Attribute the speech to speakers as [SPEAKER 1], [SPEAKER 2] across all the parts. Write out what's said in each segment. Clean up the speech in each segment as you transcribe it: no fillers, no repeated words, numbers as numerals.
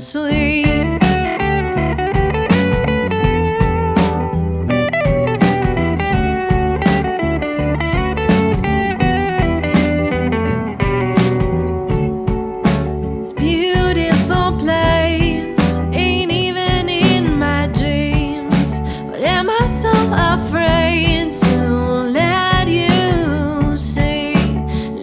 [SPEAKER 1] sweet. This beautiful place ain't even in my dreams, but am I so afraid to let you see?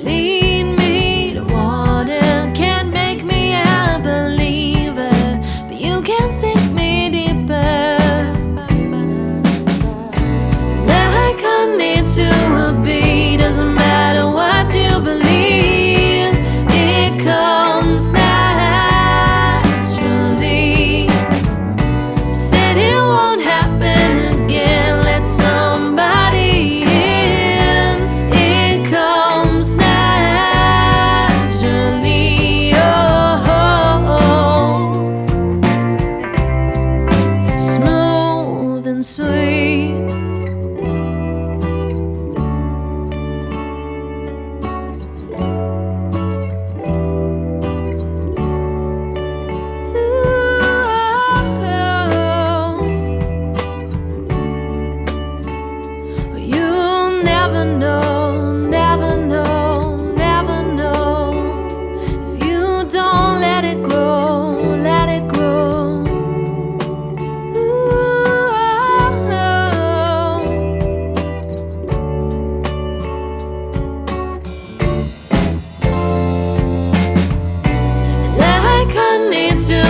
[SPEAKER 1] Lead me to water, can't make me a believer, but you can sink me deeper. Like honey to a bee, doesn't matter what you believe, it comes naturally. Said it won't happen again, let somebody in. It comes naturally. Oh, smooth and sweet. You'll never know, never know, never know, if you don't let it grow, let it grow. Like honey to